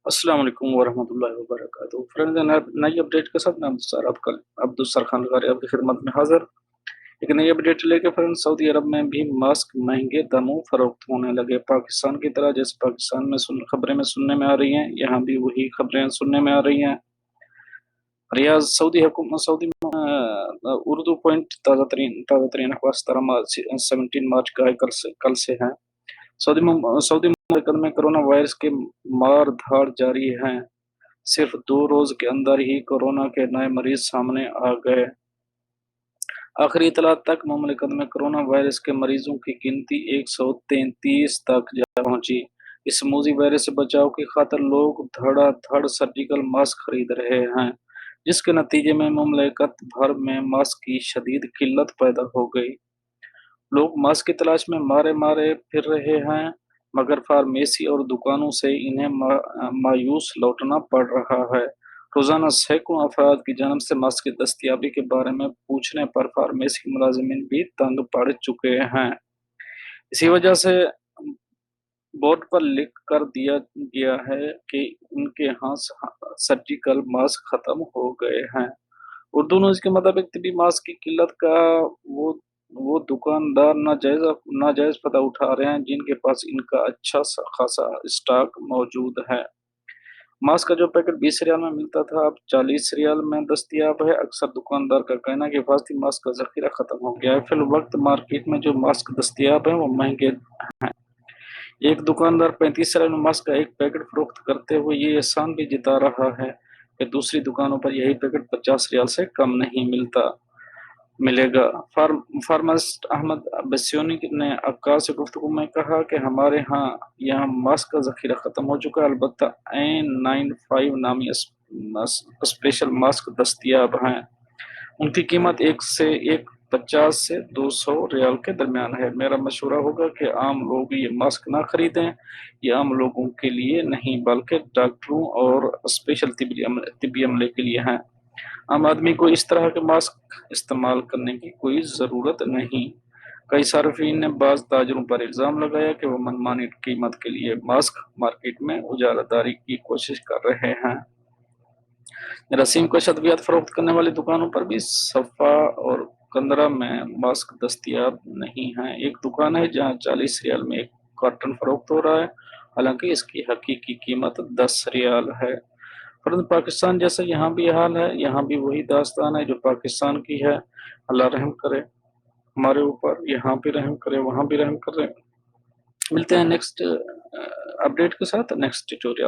अस्सलाम वालेकुम वरहमतुल्लाहि वबरकातुहू। फ्रेंड्स, नई अपडेट के साथ मैं अब्दुल सर खान कारी आपकी खिदमत में हाजिर। एक नई अपडेट लेके फ्रेंड्स, सऊदी अरब में भी मास्क महंगे दामों फरोख्त होने लगे। पाकिस्तान की तरह जैसे पाकिस्तान में खबरें में सुनने में आ रही हैं, यहाँ भी वही खबरें सुनने में आ रही हैं। रियाज सऊदी हुकूमत सऊदी उर्दू पॉइंट ताज़ा तरीन अखबार 17 मार्च का है, कल से है। सऊदी ममलिकत में कोरोना वायरस के मार धाड़ जारी है। सिर्फ 2 रोज के अंदर ही कोरोना के नए मरीज सामने आ गए। आखिरी इतला तक ममलिकत में कोरोना वायरस के मरीजों की गिनती 133 तक जा पहुंची। इस मूजी वायरस से बचाव की खातिर लोग धड़ाधड़ सर्जिकल मास्क खरीद रहे हैं, जिसके नतीजे में ममलिकत भर में मास्क की शदीद किल्लत पैदा हो गई। लोग मास्क की तलाश में मारे मारे फिर रहे हैं, मगर फार्मेसी और दुकानों से इन्हें मायूस लौटना पड़ रहा है। रोजाना सैकड़ों अफराद की जानिब से मास्क की दस्तयाबी के बारे में पूछने पर फार्मेसी के मुलाजिमीन भी तंग पड़ चुके हैं। इसी वजह से बोर्ड पर लिख कर दिया गया है कि उनके यहाँ सर्जिकल मास्क खत्म हो गए हैं। उर्दू न्यूज़ के मुताबिक तिब्बी मास्क की किल्लत का वो वो दुकानदार नाजायज फायदा उठा रहे हैं जिनके पास इनका अच्छा खासा स्टॉक मौजूद है। मास्क का जो पैकेट 20 रियाल में मिलता था, अब 40 रियाल में दस्तयाब है। अक्सर दुकानदार का कहना है कि हिफाजती मास्क का जखीरा खत्म हो गया है। फिल वक्त मार्केट में जो मास्क दस्तयाब है वो महंगे हैं। एक दुकानदार 35 रियाल में मास्क का एक पैकेट फरोख्त करते हुए ये एहसान भी जता रहा है कि दूसरी दुकानों पर यही पैकेट 50 रियाल से कम नहीं मिलेगा। फार्मासिस्ट अहमद बस्योनी ने अक्का से गुफ्तगू में कहा कि हमारे यहाँ मास्क का जखीरा खत्म हो चुका है, अलबत्ता N95 नामी स्पेशल मास्क दस्तयाब हैं। उनकी कीमत 150 से 200 रियाल के दरमियान है। मेरा मशवरा होगा कि आम लोग ये मास्क ना खरीदें। ये आम लोगों के लिए नहीं बल्कि डॉक्टरों और स्पेशल तिब्बी अमले के लिए हैं। आम आदमी को इस तरह के मास्क इस्तेमाल करने की कोई ज़रूरत नहीं। कई सार्फिन ने बाज़ ताजरों पर इल्ज़ाम लगाया कि वो मनमानी कीमत के लिए मास्क मार्केट में उजारादारी की कोशिश कर रहे हैं। रसीम को अद्वियात फरोख्त करने वाली दुकानों पर भी सफ़ा और कंदरा में मास्क दस्तयाब नहीं है। एक दुकान है जहां 40 रियाल में एक कार्टन फरोख्त हो रहा है, हालांकि इसकी हकीकी कीमत 10 रियाल है। परंतु पाकिस्तान जैसा यहाँ भी हाल है, यहाँ भी वही दास्तान है जो पाकिस्तान की है। अल्लाह रहम करे हमारे ऊपर, यहाँ भी रहम करे, वहाँ भी रहम करे। मिलते हैं नेक्स्ट अपडेट के साथ, नेक्स्ट ट्यूटोरियल।